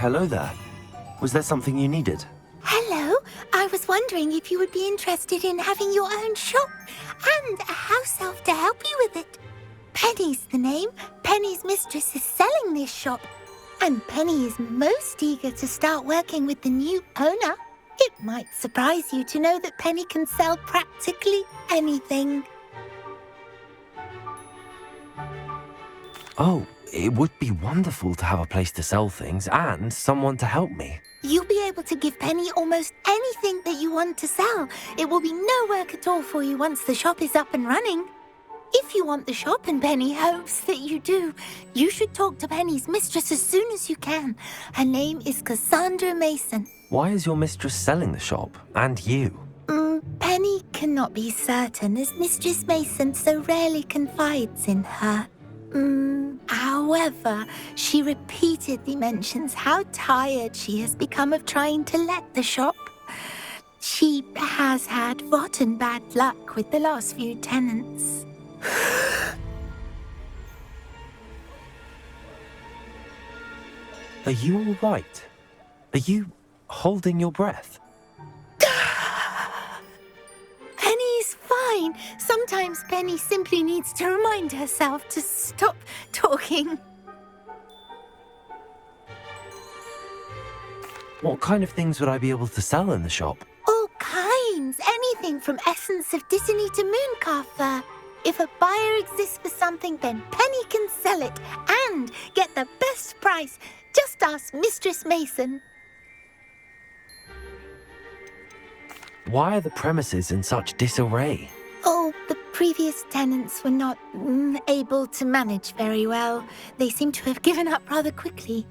Hello there. Was there something you needed? Hello. I was wondering if you would be interested in having your own shop and a house elf to help you with it. Penny's the name. Penny's mistress is selling this shop. And Penny is most eager to start working with the new owner. It might surprise you to know that Penny can sell practically anything. Oh, it would be wonderful to have a place to sell things and someone to help me. You'll be able to give Penny almost anything that you want to sell. It will be no work at all for you once the shop is up and running. If you want the shop and Penny hopes that you do, you should talk to Penny's mistress as soon as you can. Her name is Cassandra Mason. Why is your mistress selling the shop? And you? Penny cannot be certain as Mistress Mason so rarely confides in her. However, she repeatedly mentions how tired she has become of trying to let the shop. She has had rotten bad luck with the last few tenants. Are you all right? Are you holding your breath? Penny's fine. Sometimes Penny simply needs to remind herself to stop talking. What kind of things would I be able to sell in the shop? All kinds. Anything from essence of Disney to mooncar fur. If a buyer exists for something, then Penny can sell it and get the best price. Just ask Mistress Mason. Why are the premises in such disarray? Oh, the previous tenants were not able to manage very well. They seem to have given up rather quickly.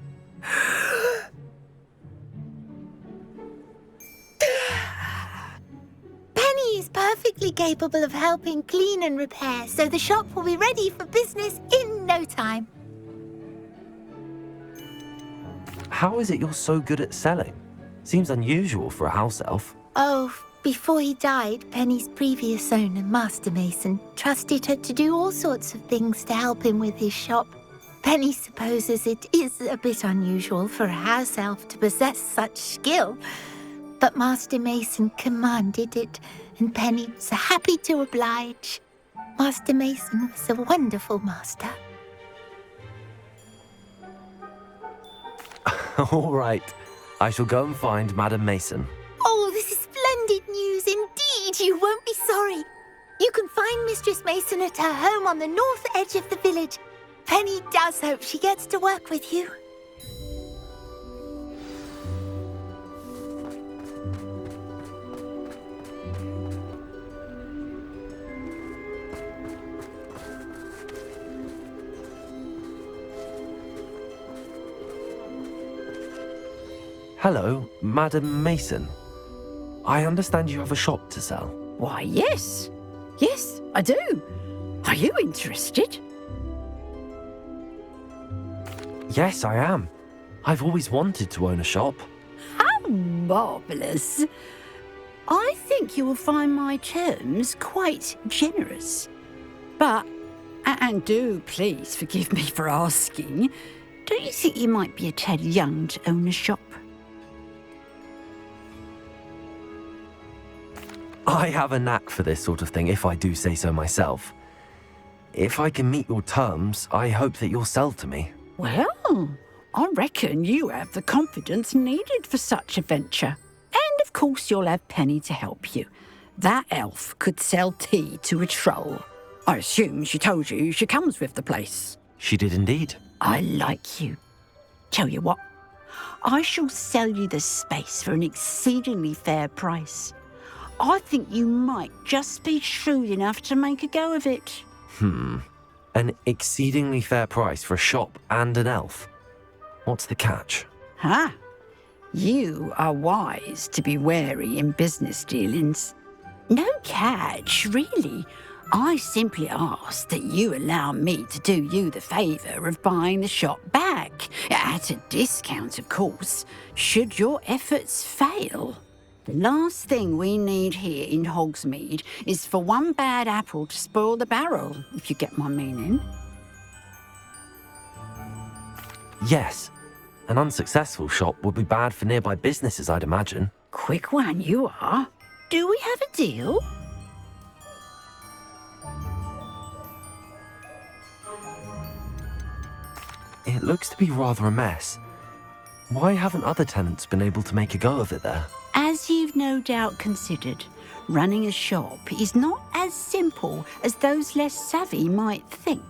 Penny is perfectly capable of helping clean and repair, so the shop will be ready for business in no time. How is it you're so good at selling? Seems unusual for a house elf. Oh, before he died, Penny's previous owner, Master Mason, trusted her to do all sorts of things to help him with his shop. Penny supposes it is a bit unusual for a house elf to possess such skill, but Master Mason commanded it, and Penny was happy to oblige. Master Mason was a wonderful master. All right. I shall go and find Madam Mason. Oh, this is splendid news indeed. You won't be sorry. You can find Mistress Mason at her home on the north edge of the village. Penny does hope she gets to work with you. Hello, Madam Mason. I understand you have a shop to sell. Why, yes. Yes, I do. Are you interested? Yes, I am. I've always wanted to own a shop. How marvellous. I think you will find my terms quite generous. But, and do please forgive me for asking, don't you think you might be a tad young to own a shop? I have a knack for this sort of thing, if I do say so myself. If I can meet your terms, I hope that you'll sell to me. Well, I reckon you have the confidence needed for such a venture. And of course you'll have Penny to help you. That elf could sell tea to a troll. I assume she told you she comes with the place. She did indeed. I like you. Tell you what, I shall sell you the space for an exceedingly fair price. I think you might just be shrewd enough to make a go of it. An exceedingly fair price for a shop and an elf. What's the catch? Huh? You are wise to be wary in business dealings. No catch, really. I simply ask that you allow me to do you the favour of buying the shop back, at a discount, of course, should your efforts fail. The last thing we need here in Hogsmeade is for one bad apple to spoil the barrel, if you get my meaning. Yes. An unsuccessful shop would be bad for nearby businesses, I'd imagine. Quick one you are. Do we have a deal? It looks to be rather a mess. Why haven't other tenants been able to make a go of it there? As you've no doubt considered, running a shop is not as simple as those less savvy might think.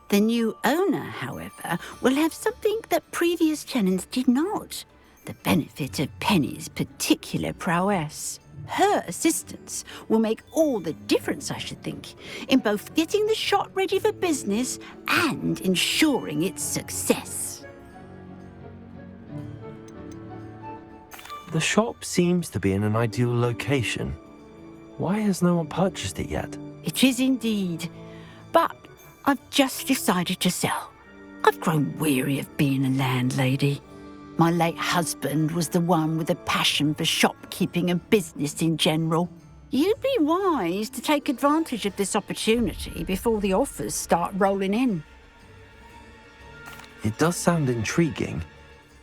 The new owner, however, will have something that previous tenants did not, the benefit of Penny's particular prowess. Her assistance will make all the difference, I should think, in both getting the shop ready for business and ensuring its success. The shop seems to be in an ideal location. Why has no one purchased it yet? It is indeed, but I've just decided to sell. I've grown weary of being a landlady. My late husband was the one with a passion for shopkeeping and business in general. You'd be wise to take advantage of this opportunity before the offers start rolling in. It does sound intriguing,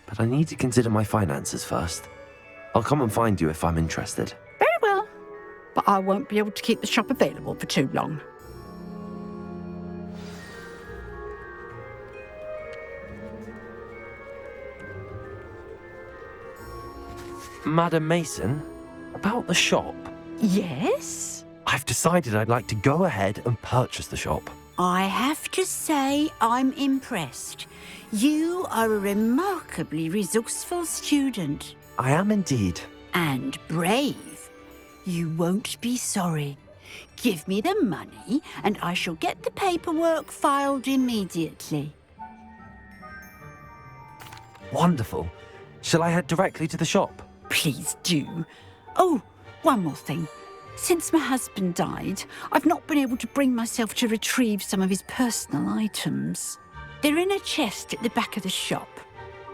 but I need to consider my finances first. I'll come and find you if I'm interested. Very well, but I won't be able to keep the shop available for too long. Madam Mason, about the shop. Yes? I've decided I'd like to go ahead and purchase the shop. I have to say I'm impressed. You are a remarkably resourceful student. I am indeed. And brave. You won't be sorry. Give me the money and I shall get the paperwork filed immediately. Wonderful. Shall I head directly to the shop? Please do. Oh, one more thing. Since my husband died, I've not been able to bring myself to retrieve some of his personal items. They're in a chest at the back of the shop.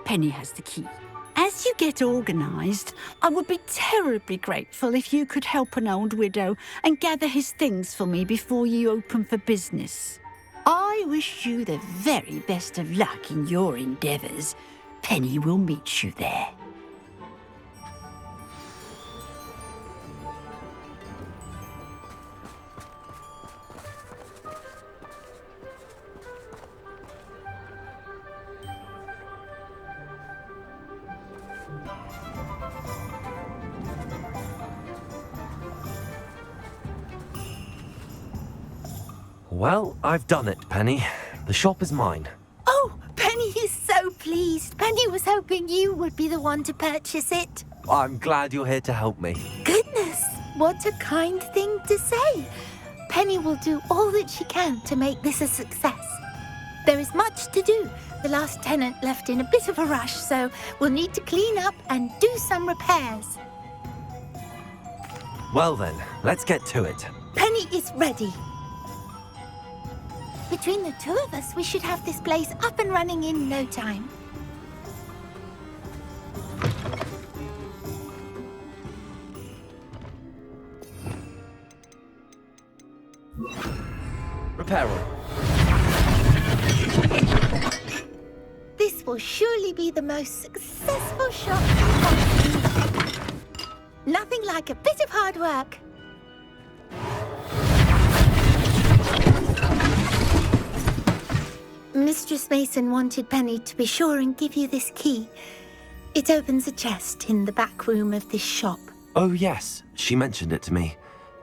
Penny has the key. As you get organised, I would be terribly grateful if you could help an old widow and gather his things for me before you open for business. I wish you the very best of luck in your endeavours. Penny will meet you there. Well, I've done it, Penny. The shop is mine. Oh, Penny is so pleased. Penny was hoping you would be the one to purchase it. I'm glad you're here to help me. Goodness, what a kind thing to say. Penny will do all that she can to make this a success. There is much to do. The last tenant left in a bit of a rush, so we'll need to clean up and do some repairs. Well then, let's get to it. Penny is ready. Between the two of us, we should have this place up and running in no time. Repair room. This will surely be the most successful shop ever. Nothing like a bit of hard work. Mistress Mason wanted Penny to be sure and give you this key. It opens a chest in the back room of this shop. Oh yes, she mentioned it to me.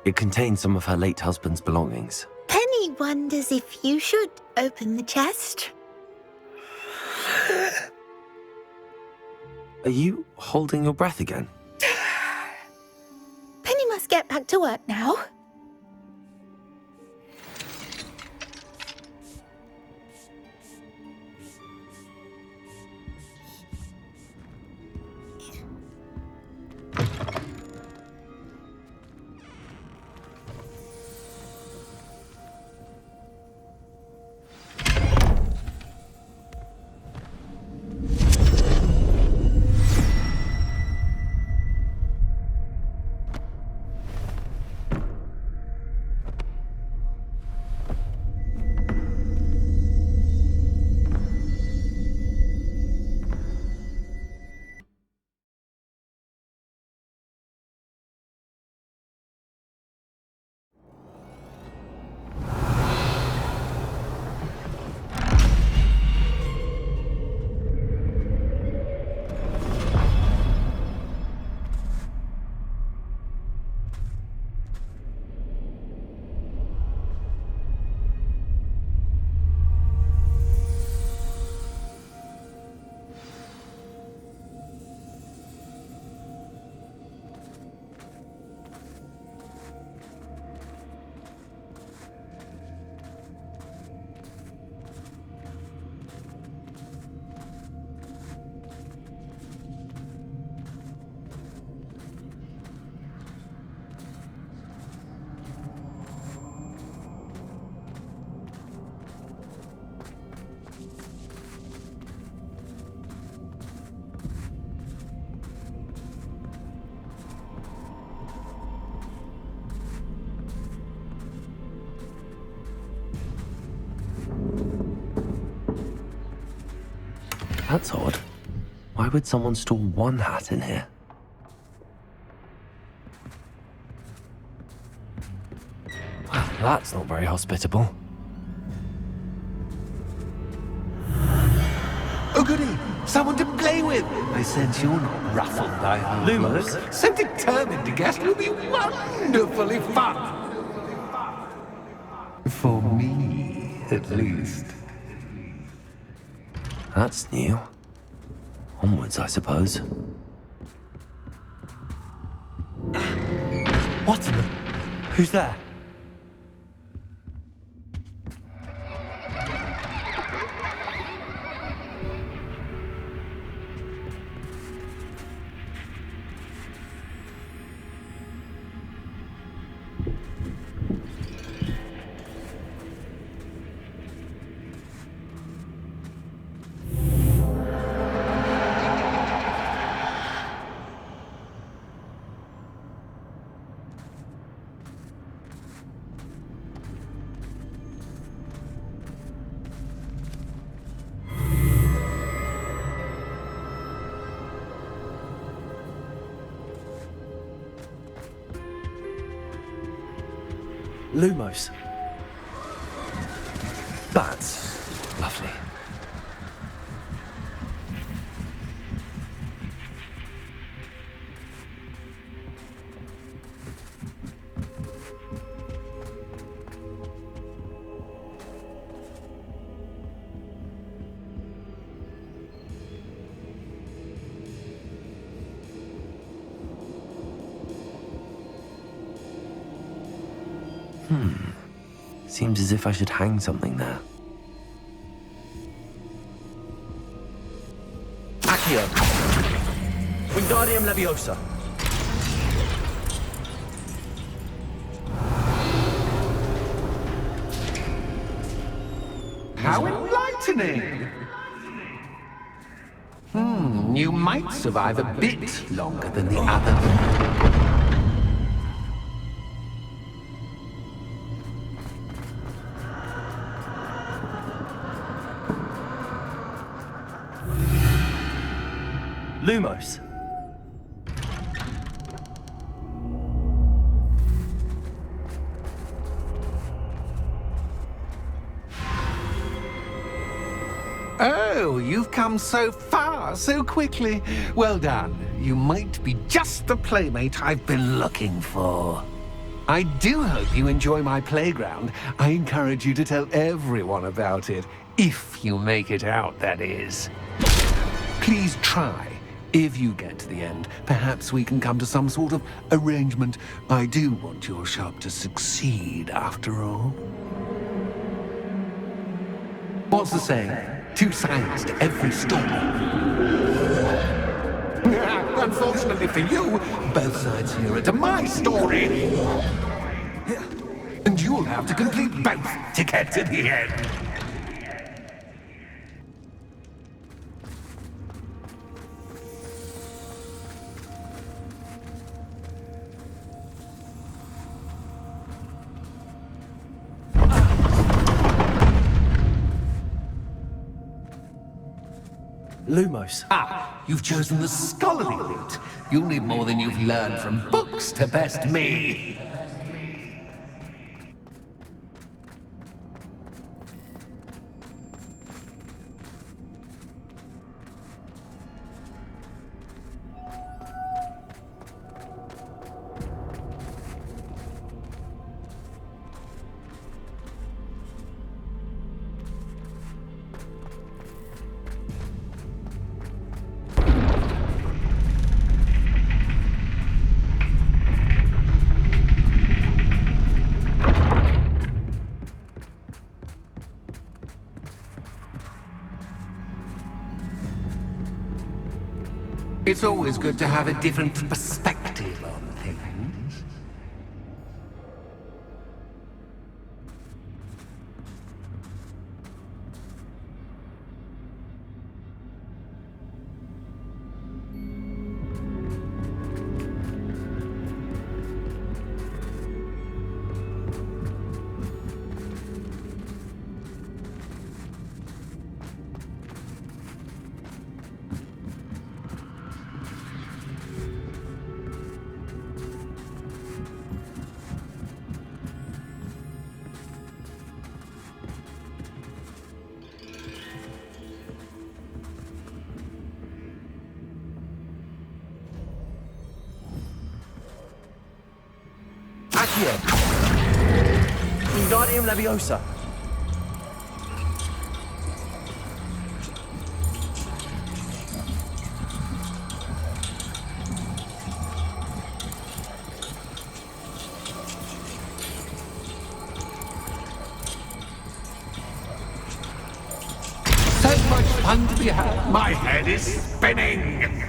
It contains some of her late husband's belongings. Penny wonders if you should open the chest. Are you holding your breath again? Penny must get back to work now. That's odd. Why would someone store one hat in here? Well, that's not very hospitable. Oh, goody! Someone to play with! I sense you're not ruffled by our Lumos? rules. So determined to guess will be wonderfully fun! For me, at least. That's new. Onwards, I suppose. What in the... Who's there? Lumos. That's lovely. Seems as if I should hang something there. Accio! Wingardium Leviosa! How enlightening! You might survive a bit longer than the other. Lumos. Oh, you've come so far, so quickly. Well done. You might be just the playmate I've been looking for. I do hope you enjoy my playground. I encourage you to tell everyone about it. If you make it out, that is. Please try. If you get to the end, perhaps we can come to some sort of arrangement. I do want your shop to succeed, after all. What's the saying? Two sides to every story. Unfortunately for you, both sides here are to my story. And you'll have to complete both to get to the end. Lumos. Ah, you've chosen the scholarly route. You'll need more than you've learned from books to best me. It's always good to have a different perspective on things. Accio. Wingardium Leviosa. So much fun to be had. My head is spinning.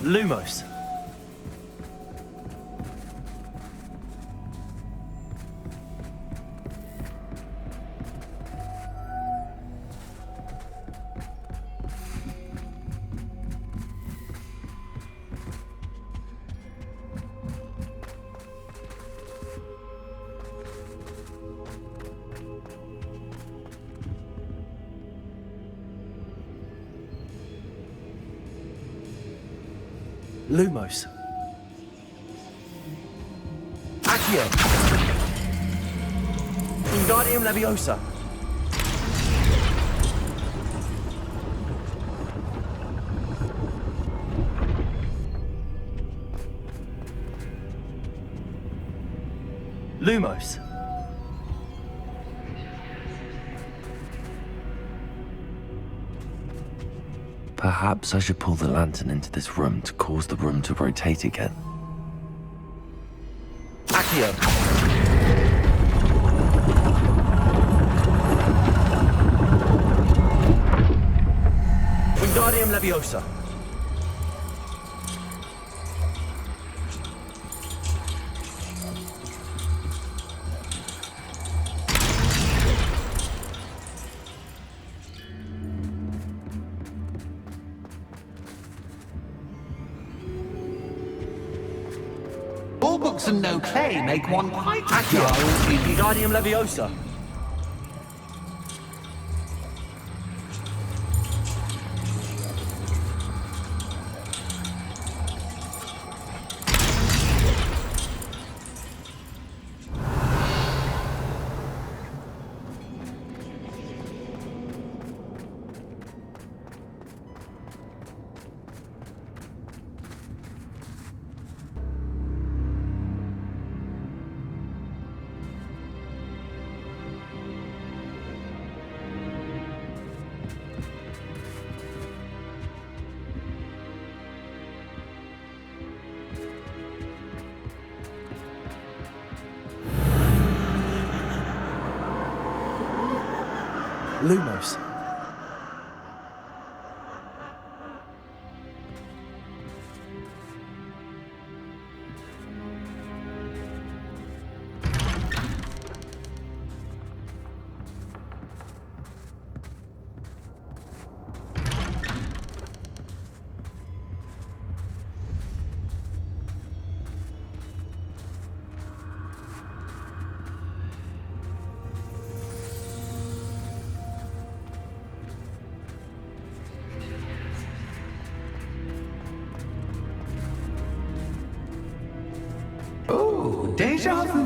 Lumos. Lumos. Accio. Wingardium Leviosa. Lumos. Perhaps I should pull the lantern into this room to cause the room to rotate again. Accio. Wingardium Leviosa. All books and no clay make one quite Accio. agile. Wingardium Leviosa. Lumos. Oh, deja vu.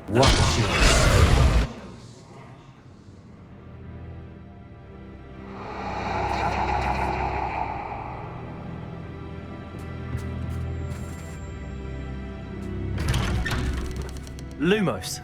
Watch it. Lumos.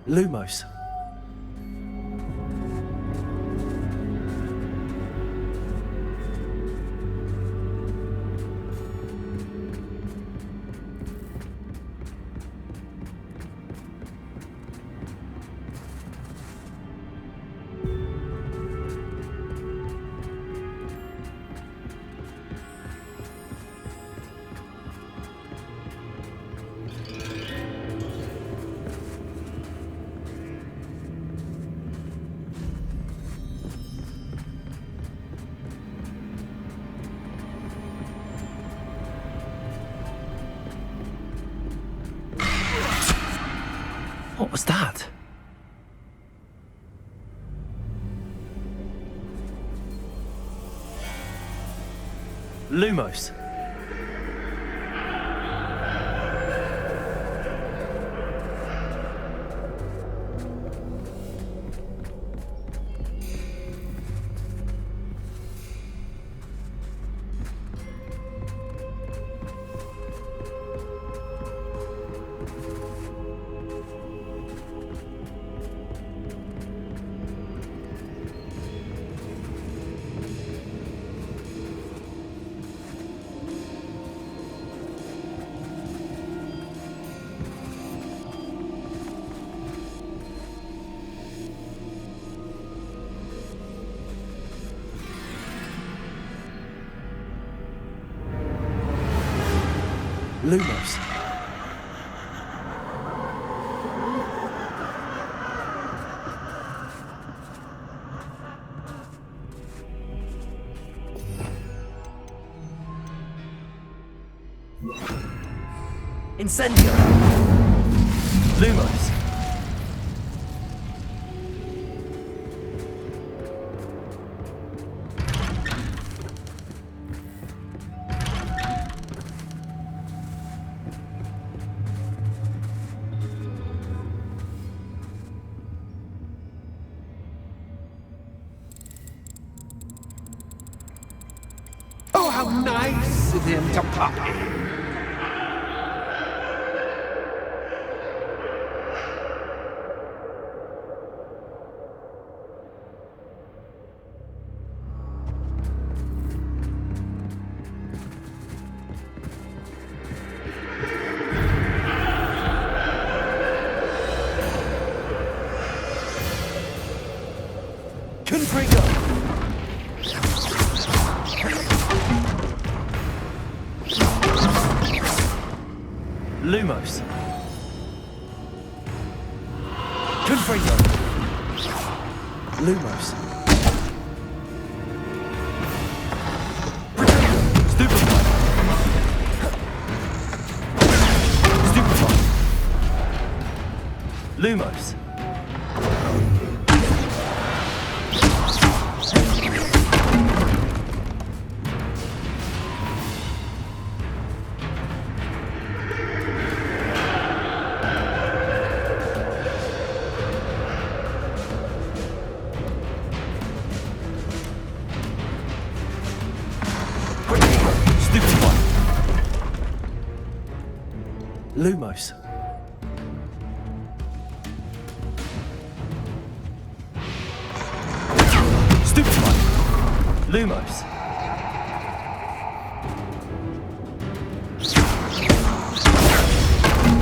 Lumos. What was that? Lumos. Lumos. Incendio. Lumos. Oh, how nice of him to pop in. Confringo. Lumos. Confringo. Lumos. Stupefy. Stupefy. Lumos. Stupefy. Lumos. Stupefy. Lumos.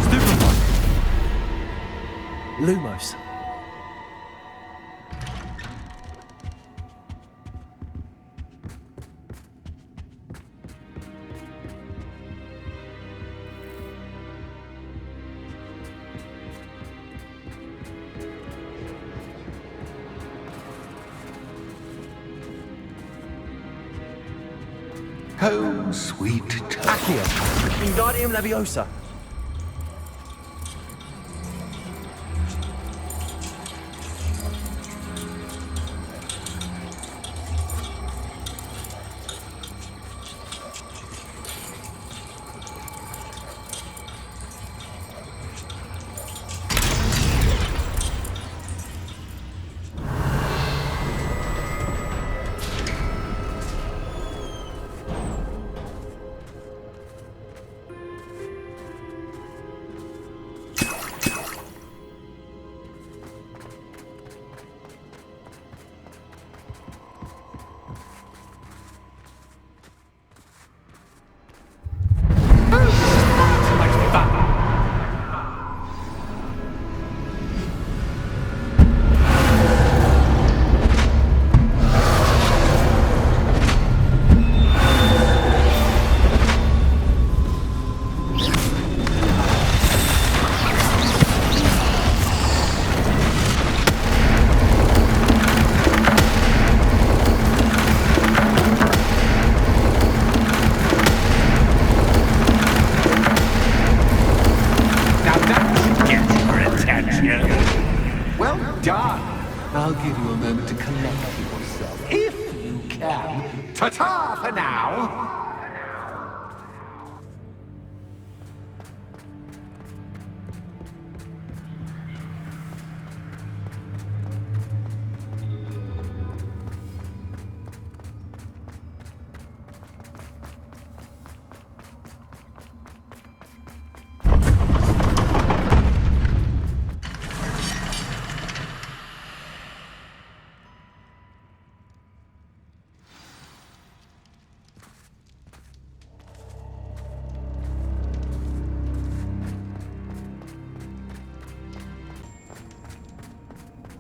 Stupefy. Lumos. Home, sweet Accio. Wingardium Leviosa. for now.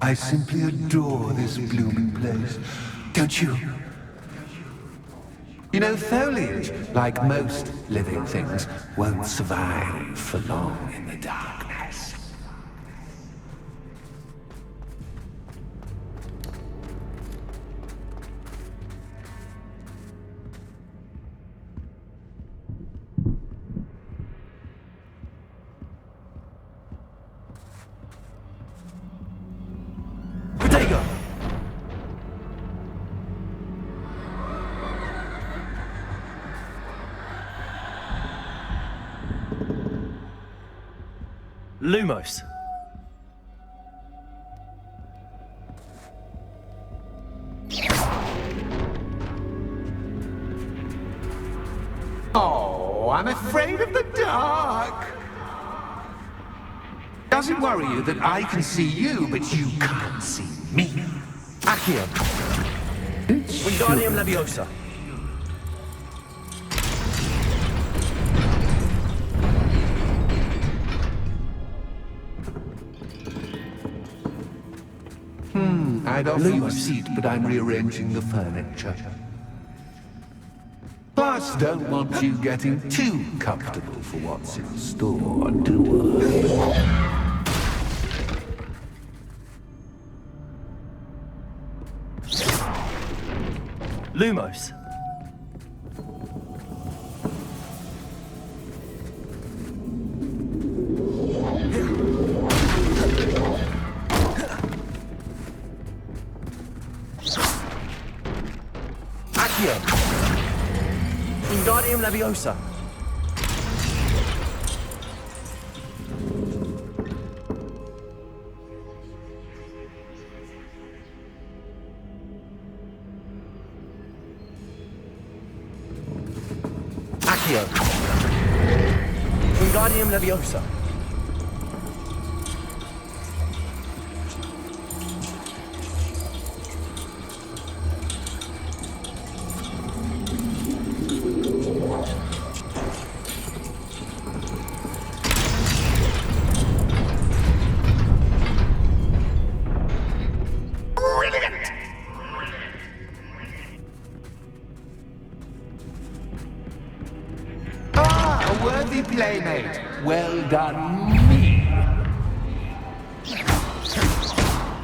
I simply adore this blooming place, don't you? You know, foliage, like most living things, won't survive for long in the darkness. Lumos. Oh, I'm afraid of the dark. Does it worry you that I can see you, but you can't see me? Accio. Wingardium Leviosa. I'd offer you a seat, but I'm rearranging the furniture. Plus, don't want you getting too comfortable for what's in store, do I? Lumos. Accio. Wingardium Leviosa. Accio. Wingardium Leviosa. A worthy playmate. Well done, me.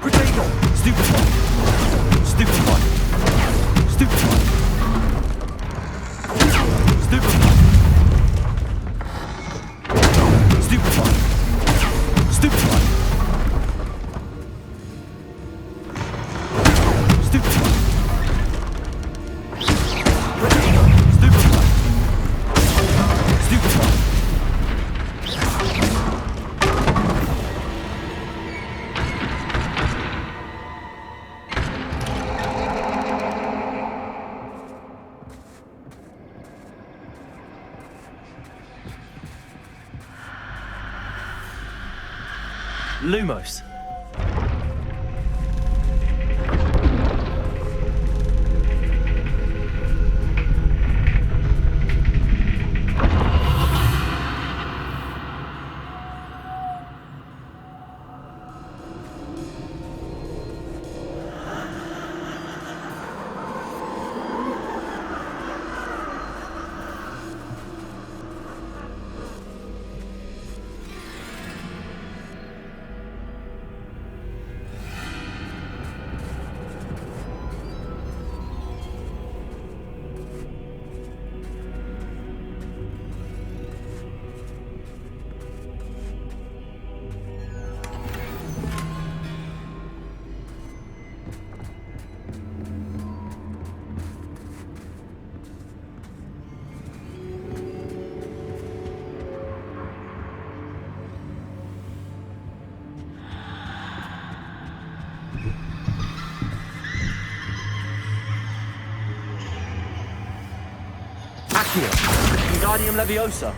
Protego. Stupefy. Stupefy. Stupefy. Stupefy. Stupefy. Stupefy. Stupefy. Protego. Stupefy. Stupefy. Lumos. Accio. Wingardium Leviosa.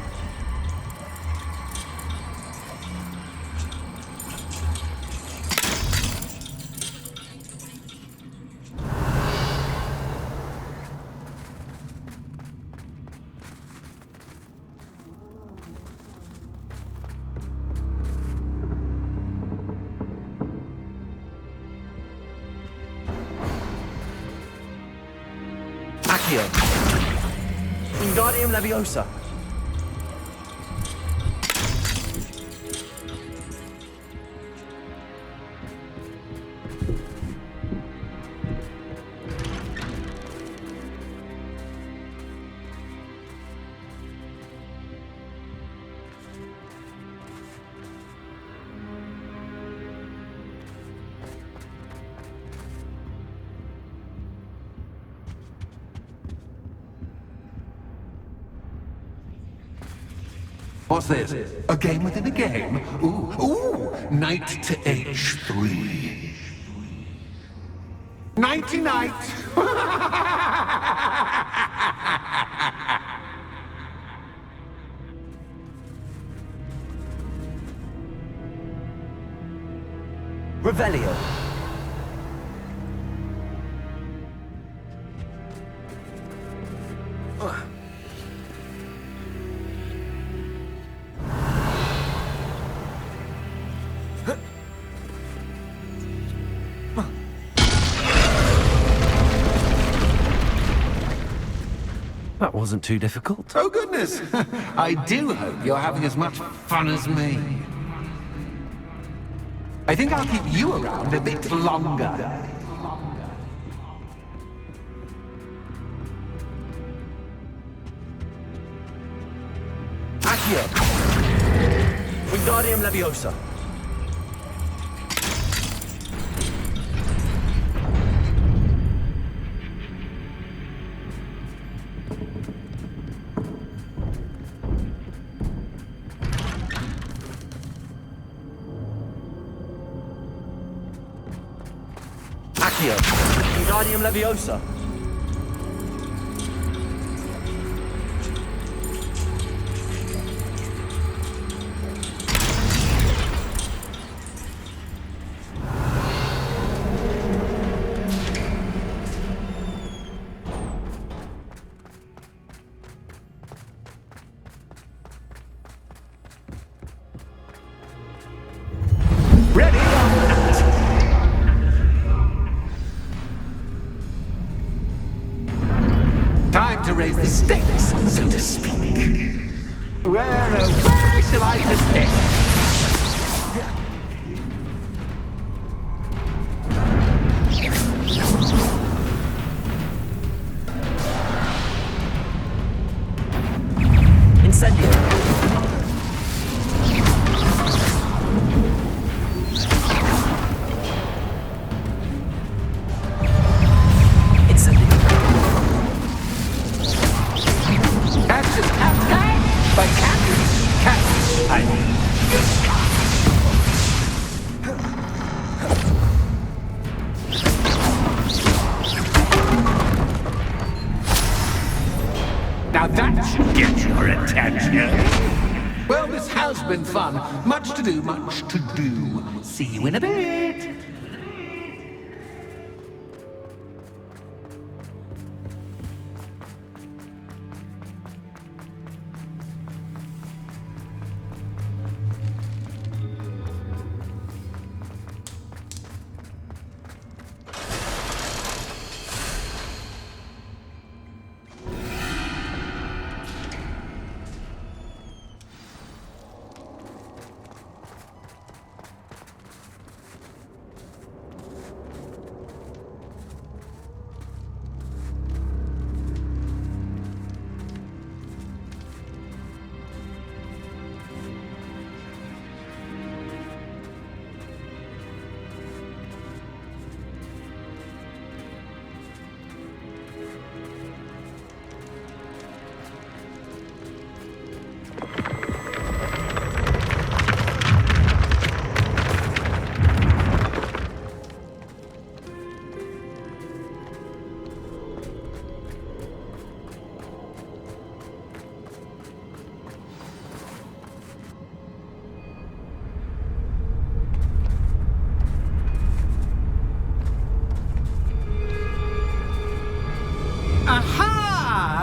Accio. Wingardium Leviosa. What's this? A game within a game? Ooh, knight to h3. Nighty-night! Revelio. That wasn't too difficult. Oh, goodness! I do hope you're having as much fun as me. I think I'll keep you around a bit longer. Accio. Wingardium Leviosa. Accio. Wingardium Leviosa. Ready? Time to raise the stakes, so to speak. Where shall I put this? Incendio. Now that should get your attention. Well, this has been fun. Much to do, much to do. See you in a bit.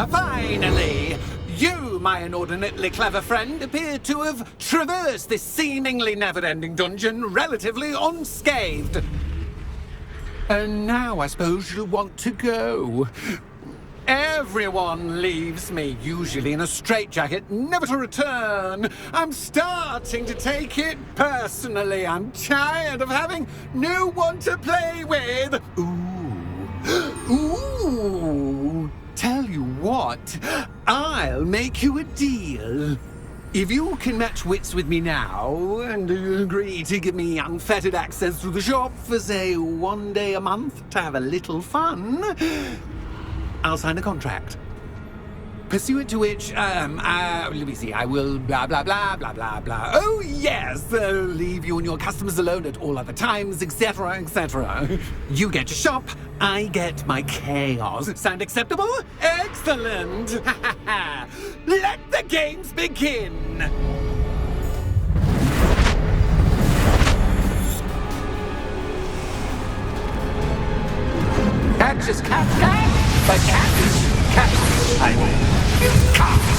Finally! You, my inordinately clever friend, appear to have traversed this seemingly never-ending dungeon relatively unscathed. And now I suppose you'll want to go. Everyone leaves me, usually in a straitjacket, never to return. I'm starting to take it personally. I'm tired of having no one to play with. Ooh. Tell you what, I'll make you a deal. If you can match wits with me now and agree to give me unfettered access to the shop for, say, 1 day a month to have a little fun, I'll sign a contract. Pursuant to which, let me see, I will blah, blah, blah, blah, blah, blah. Oh, yes, leave you and your customers alone at all other times, etc., etc. You get your shop, I get my chaos. Sound acceptable? Excellent! Let the games begin! Catch is catch, but catch is catch. I win. You catch.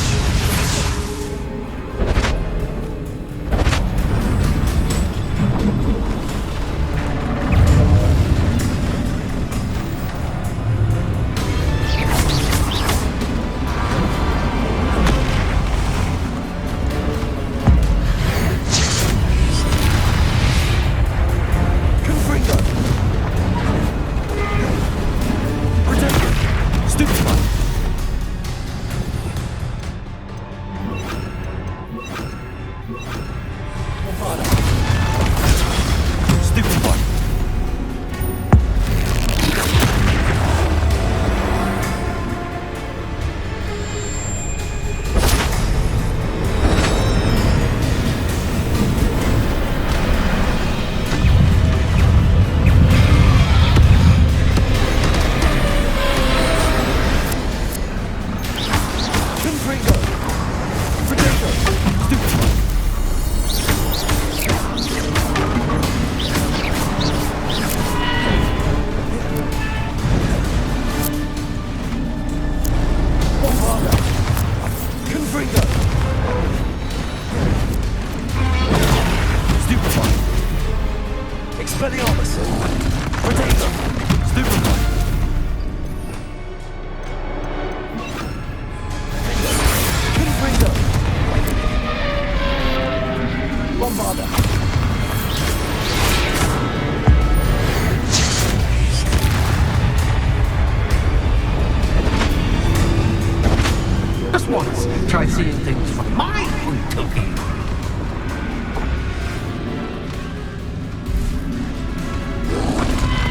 Try seeing things from my point of view.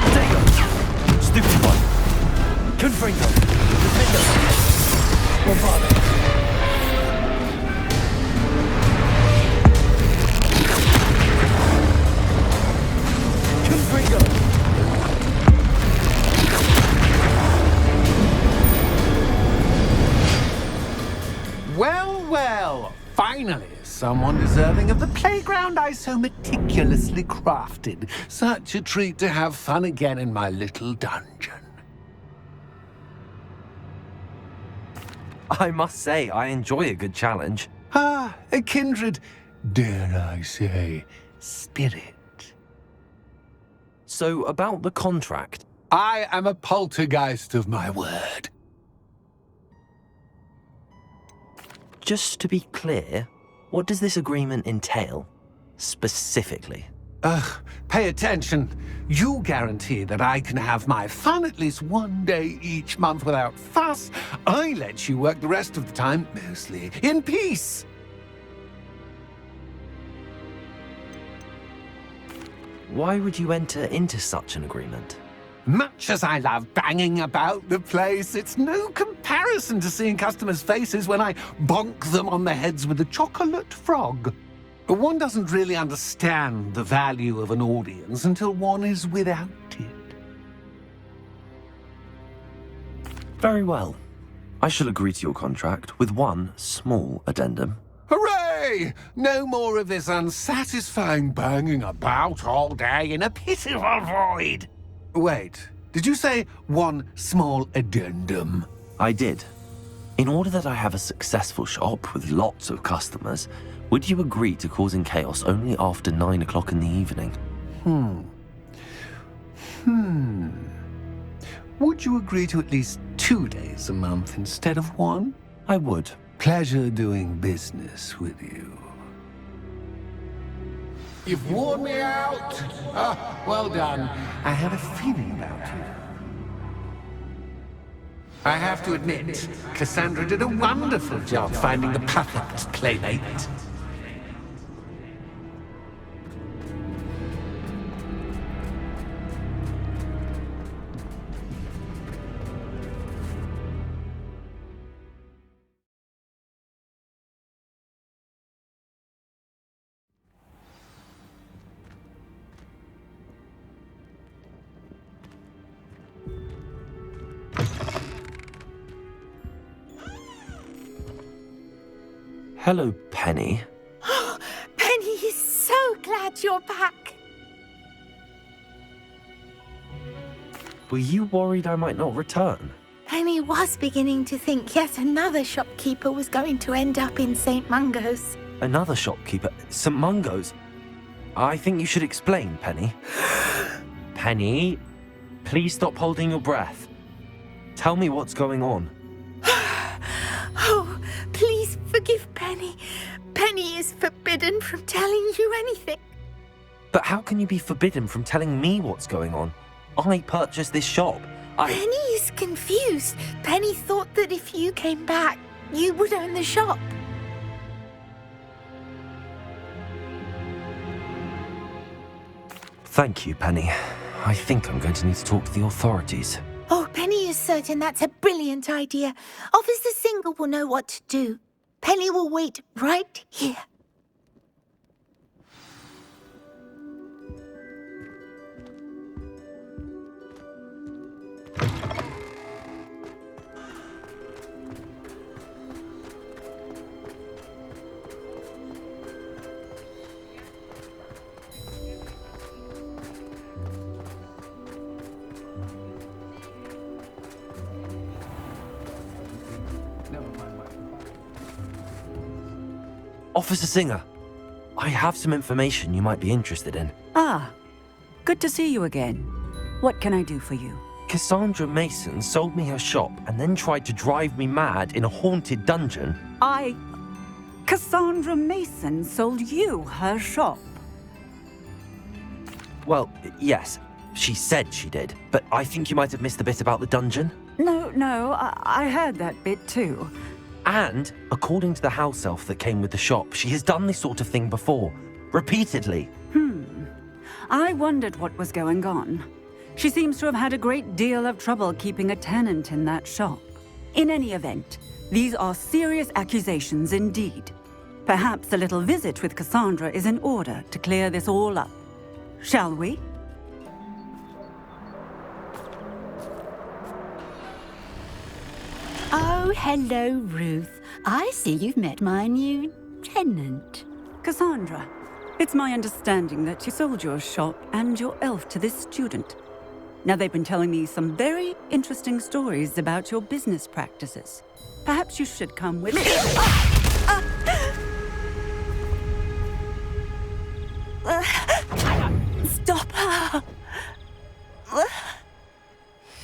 Potato! Stupid one! Confringo! Defender! Bombado! Confringo! Well, finally, someone deserving of the playground I so meticulously crafted. Such a treat to have fun again in my little dungeon. I must say, I enjoy a good challenge. A kindred, dare I say, spirit. So, about the contract. I am a poltergeist of my word. Just to be clear, what does this agreement entail, specifically? Pay attention. You guarantee that I can have my fun at least 1 day each month without fuss. I let you work the rest of the time, mostly in peace. Why would you enter into such an agreement? Much as I love banging about the place, it's no comparison to seeing customers' faces when I bonk them on the heads with a chocolate frog. One doesn't really understand the value of an audience until one is without it. Very well. I shall agree to your contract with one small addendum. Hooray! No more of this unsatisfying banging about all day in a pitiful void. Wait, did you say one small addendum? I did. In order that I have a successful shop with lots of customers, would you agree to causing chaos only after 9 o'clock in the evening? Would you agree to at least 2 days a month instead of 1? I would. Pleasure doing business with you. You've worn me out. Ah, well done. I had a feeling about you. I have to admit, Cassandra did a wonderful job finding the perfect playmate. Hello, Penny. Penny is so glad you're back. Were you worried I might not return? Penny was beginning to think yet another shopkeeper was going to end up in St. Mungo's. Another shopkeeper? St. Mungo's? I think you should explain, Penny. Penny, please stop holding your breath. Tell me what's going on. Oh, please forgive Penny. Penny is forbidden from telling you anything. But how can you be forbidden from telling me what's going on? I purchased this shop. Penny is confused. Penny thought that if you came back, you would own the shop. Thank you, Penny. I think I'm going to need to talk to the authorities. Oh, Penny is certain that's a brilliant idea. Officer Singer will know what to do. Penny will wait right here. Officer Singer, I have some information you might be interested in. Ah, good to see you again. What can I do for you? Cassandra Mason sold me her shop and then tried to drive me mad in a haunted dungeon. Cassandra Mason sold you her shop. Well, yes, she said she did, but I think you might have missed the bit about the dungeon. No, I heard that bit too. And, according to the house elf that came with the shop, she has done this sort of thing before. Repeatedly. I wondered what was going on. She seems to have had a great deal of trouble keeping a tenant in that shop. In any event, these are serious accusations indeed. Perhaps a little visit with Cassandra is in order to clear this all up. Shall we? Oh, hello, Ruth. I see you've met my new tenant. Cassandra, it's my understanding that you sold your shop and your elf to this student. Now, they've been telling me some very interesting stories about your business practices. Perhaps you should come with me. Stop her!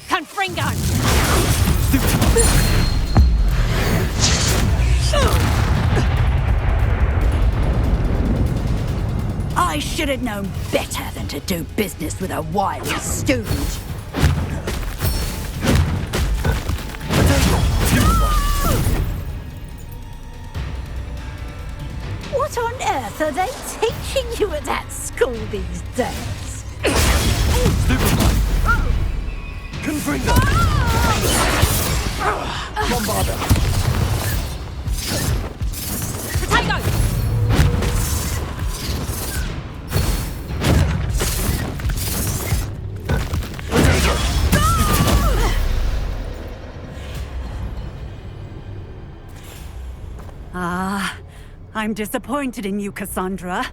Confringo! I should have known better than to do business with a wild student. What on earth are they teaching you at that school these days? Confringo! Bombarda! Potato! I'm disappointed in you, Cassandra.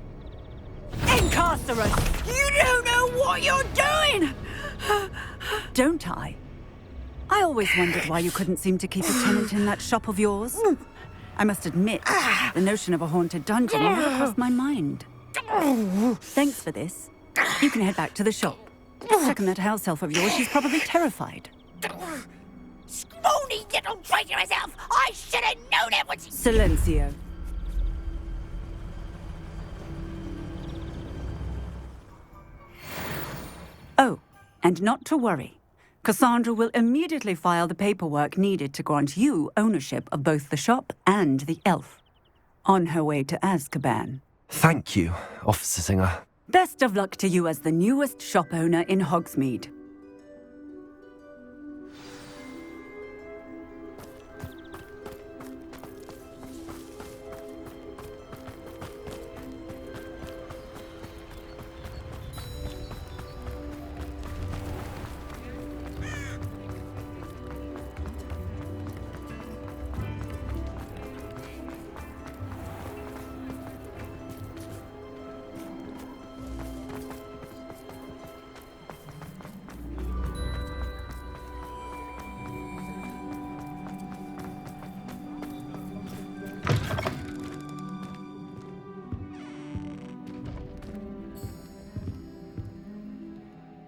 Incarcerate! You don't know what you're doing! Don't I? I always wondered why you couldn't seem to keep a tenant in that shop of yours. I must admit, the notion of a haunted dungeon never crossed my mind. Thanks for this. You can head back to the shop. Check on that house elf of yours. She's probably terrified. Scrawny little traitorous elf! I should have known it was... Silencio. Oh, and not to worry. Cassandra will immediately file the paperwork needed to grant you ownership of both the shop and the elf. On her way to Azkaban. Thank you, Officer Singer. Best of luck to you as the newest shop owner in Hogsmeade.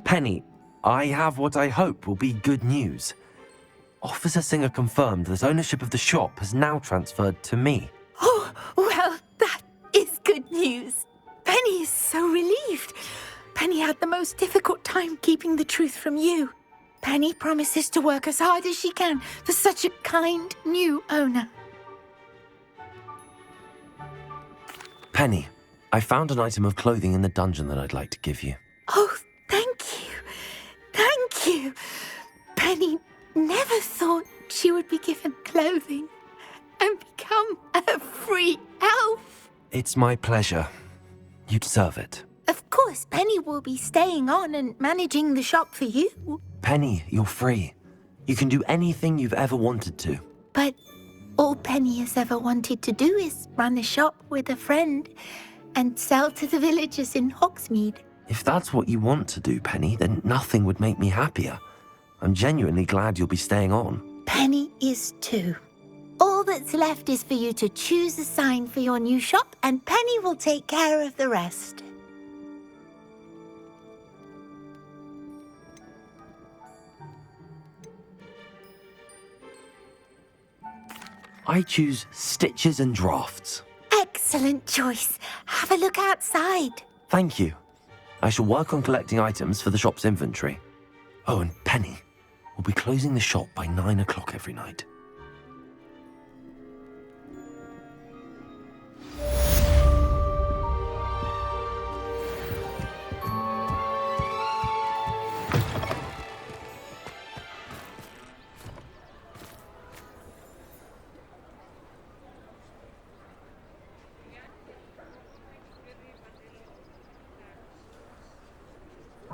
Penny, I have what I hope will be good news. Officer Singer confirmed that ownership of the shop has now transferred to me. Oh, well, that is good news. Penny is so relieved. Penny had the most difficult time keeping the truth from you. Penny promises to work as hard as she can for such a kind new owner. Penny, I found an item of clothing in the dungeon that I'd like to give you. Oh, thank you. Thank you. Penny never thought she would be given clothing and become a free elf. It's my pleasure. You deserve it. Of course, Penny will be staying on and managing the shop for you. Penny, you're free. You can do anything you've ever wanted to. But all Penny has ever wanted to do is run a shop with a friend and sell to the villagers in Hogsmeade. If that's what you want to do, Penny, then nothing would make me happier. I'm genuinely glad you'll be staying on. Penny is too. All that's left is for you to choose a sign for your new shop, and Penny will take care of the rest. I choose stitches and drafts. Excellent choice. Have a look outside. Thank you. I shall work on collecting items for the shop's inventory. Oh, and Penny, we'll be closing the shop by 9 o'clock every night.